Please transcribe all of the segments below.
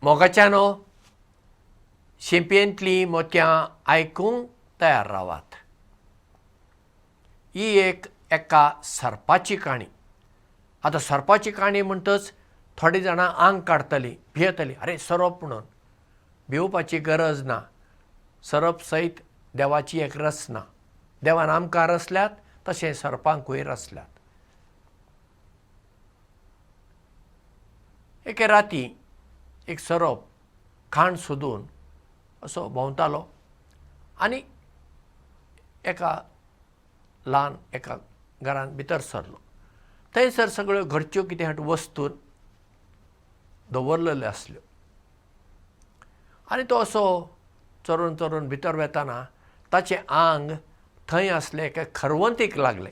मोगाच्यानो शिंपयेंतलीं मोतयां आयकूंक तयार रावात. ही एका सर्पाची काणी. आतां सर्पाची काणी म्हणटच थोडे जाणां आंग काडटलीं, भियेतलीं, अरे सरप म्हणून. भिवपाची गरज ना. सरप सयत देवाची एक रचना. देवान आमकां रचल्यात तशें सर्पांकूय रचल्यात. एके राती एक सरप खाण सोदून असो भोंवतालो आनी एका ल्हान एका घरान भितर सरलो. थंयसर सगळ्यो घरच्यो कितें वस्तू दवरलेल्यो आसल्यो आनी तो असो चोरून चोरून भितर वेताना ताचें आंग थंय आसले एका खरवंतीक लागलें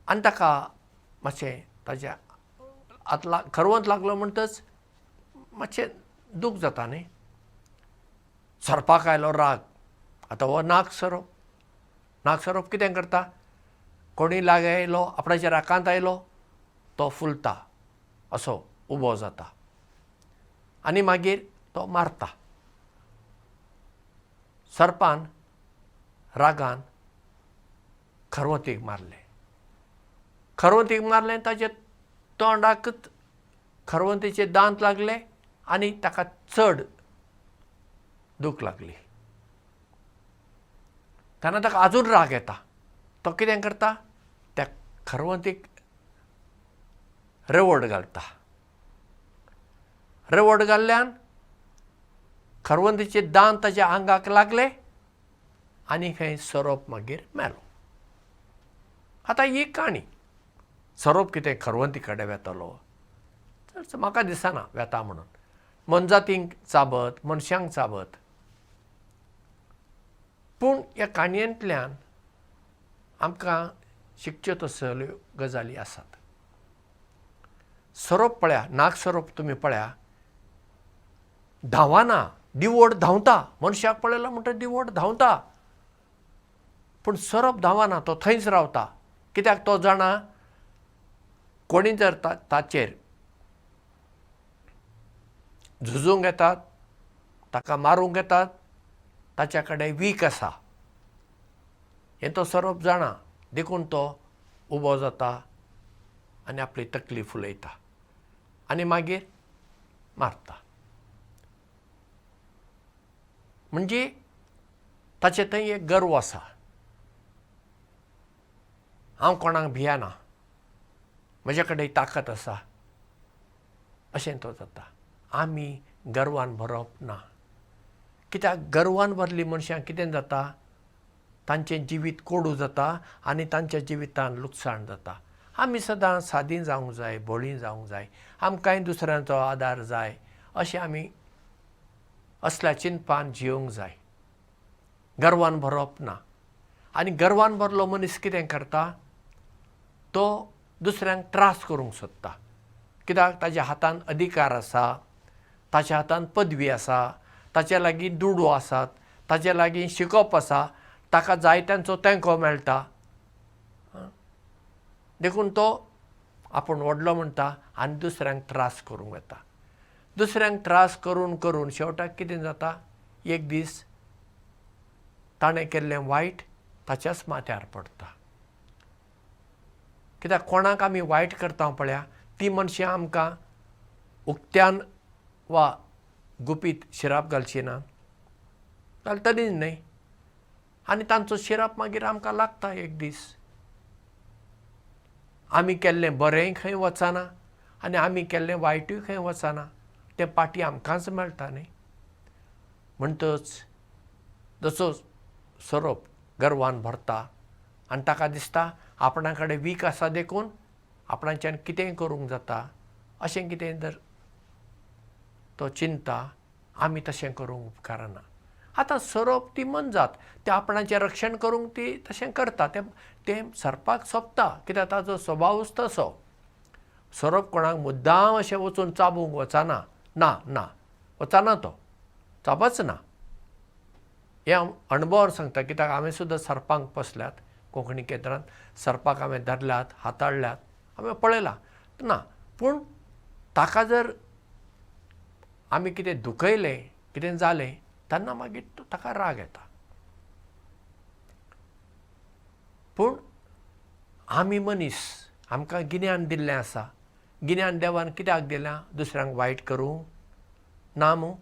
आनी ताका मातशें ताच्या खरवंत लागलो म्हणटच मातशें दूख जाता न्ही. सरपाक आयलो राग. आतां हो नाग सरप कितें करता? कोणी लागीं आयलो, आपणाच्या राकांत आयलो, तो फुलता असो उबो जाता आनी मागीर तो मारता. सर्पान रागान खरवंतीक मारलें ताचे तोंडाकच खरवंतीचे दांत लागले आनी ताका चड दूख लागली. तेन्ना ताका आजून राग येता. तो कितें करता? त्या खरवंतीक रेवड घालता. रेवड घाल्ल्यान खरवंतीचे दांत ताच्या आंगाक लागले आनी खंय सरप मागीर मेलो. आतां ही काणी. सरप कितें खरवंती कडेन वेतलो? म्हाका दिसना वेता म्हणून. मनजातींक चाबत, मनशांक चाबत. पूण ह्या काणयेंतल्यान आमकां शिकच्यो तसल्यो गजाली आसात. सरप पळया, नाग सरप तुमी पळया, धांवना, दिवड धांवता. मनशाक पळयलो म्हणटच दिवड धांवता. पूण सरप धांवना, तो थंयच रावता. कित्याक तो जाणा कोणी जर ताचेर झुजूंक येतात, ताका मारूंक येतात, ताच्या कडेन वीख आसा हें तो सरप जाणा. देखून तो उबो जाता आनी आपली तकली फुलयता आनी मागीर मारता. म्हणजे ताचे थंय एक गर्व आसा. हांव कोणाक भियेना, म्हजे कडेन ताकत आसा अशें तो जाता. आमी गर्वान भरप ना. कित्याक गर्वान भरलीं मनशांक कितें जाता? तांचें जिवीत कोडू जाता आनी तांच्या जिवितांत लुकसाण जाता. आमी सदां सादीं जावंक जाय, भोळीं जावंक जाय, आमकांय दुसऱ्यांचो आदार जाय अशें आमी असल्या चिंतपान जियोंक जाय. गर्वान भरप ना. आनी गर्वान भरलो मनीस कितें करता? तो दुसऱ्यांक त्रास करूंक सोदता. कित्याक ताच्या हातांत अधिकार आसा, ताच्या हातांत पदवी आसा, ताचे लागीं दुडू आसात, ताचे लागीं शिकप आसा, ताका जाय त्यांचो तेंको मेळटा. देखून तो आपूण व्हडलो म्हणटा आनी दुसऱ्यांक त्रास करूंक येता. दुसऱ्यांक त्रास करून करून शेवटाक कितें जाता? एक दीस ताणें केल्लें वायट ताच्याच माथ्यार पडटा. कित्याक कोणाक आमी वायट करता पळया, ती मनशां आमकां उक्त्यान वा गुपीत शिराप घालची ना? घालतलीच न्हय. आनी तांचो शिराप मागीर आमकां लागता एक दीस. आमी केल्लें बरेंय खंय वचना आनी आमी केल्लें वायटूय खंय वचना. तें पाटी आमकांच मेळटा न्ही. म्हणटच जसो सरप गर्वान भरता आनी ताका दिसता आपणा कडेन वीख आसा देखून आपणाच्यान कितेंय करूंक जाता अशें कितें जर तो चिंता, आमी तशें करूंक उपकारना. आतां सरप ती मनजात. ते आपणाचें रक्षण करूंक ती तशें करता. तें सरपाक सोबता कित्याक ताचो स्वभावूच तसो. सरप कोणाक मुद्दाम अशें वचून चाबूंक वचना. ना वचना तो. चाबच ना. हें हांव अणभवान सांगता. कित्याक हांवें सुद्दां सरपांक पोसल्यात. कोंकणी केंद्रांत सरपाक हांवें धरल्यात, हाताळल्यात, हांवें पळयलां. ना पूण ताका जर आमी कितें दुखयलें कितें जालें तेन्ना मागीर ताका राग येता. पूण आमी मनीस, आमकां गिन्यान दिल्लें आसा. गिन्यान देवान कित्याक दिलां? दुसऱ्यांक वायट करूंक ना न्हू,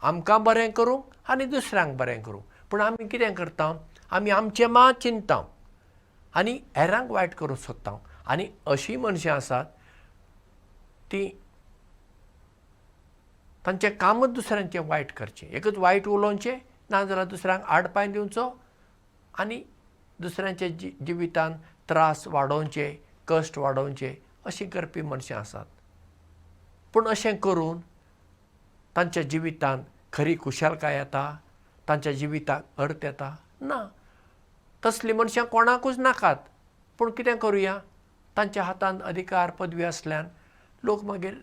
आमकां बरें करूंक आनी दुसऱ्यांक बरें करूंक. पूण आमी कितें करता? आमी आमचें मात चिंतता आनी हेरांक वायट करूंक सोदता. आनी अशीं मनशां आसात तीं तांचें कामच दुसऱ्यांचें वायट करचें. एकच वायट उलोवचें, नाजाल्यार दुसऱ्यांक आडपाय दिवचो आनी दुसऱ्यांच्या जिवितांत त्रास वाडोवचे, कश्ट वाडोवचे, अशीं करपी मनशां आसात. पूण अशें करून तांच्या जिवितांत खरी खुशालकाय येता, तांच्या जिविताक अर्थ येता? ना. तसलीं मनशां कोणाकूच नाकात. पूण कितें करुया? तांच्या हातांत अधिकार पदवी आसल्यान लोक मागीर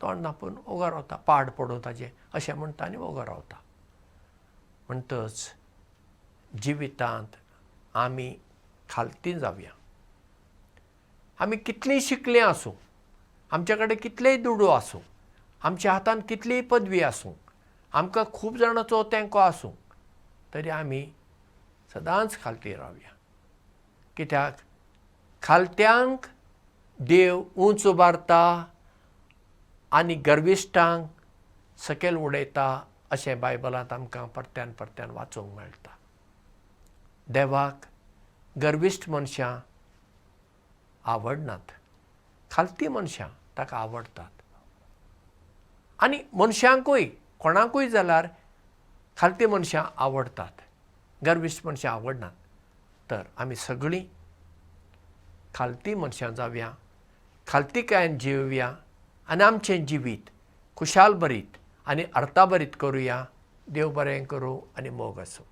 तोंड धांपून वोगों रावता. पाड पडूं ताजें अशें म्हणटा आनी वोगों रावता. म्हणटच जिवितांत आमी खालतीं जावया. आमी कितलीं शिकलीं आसूं, आमचे कडेन कितलेय दुडू आसूं, आमच्या हातांत कितलीय पदवी आसूं, आमकां खूब जाणांचो तेंको आसूं, तरी आमी सदांच खालती रावया. कित्याक खालत्यांक देव उंच उबारता आनी गर्विश्टांक सकयल उडयता अशें बायबलांत आमकां परत्यान परत्यान वाचूंक मेळटा. देवाक गर्विश्ट मनशां आवडनात, खालती मनशां ताका आवडटात. आनी मनशांकूय कोणाकूय जाल्यार खालती मनशां आवडटात, गर्विश्ट मनशां आवडनात. तर आमी सगळीं खालती मनशां जावया, खालतीकायेन जिवया आनी आमचें जिवीत खुशाल बरीत आनी अर्थाभरीत करुया. देव बरें करूं आनी मोग आसूं.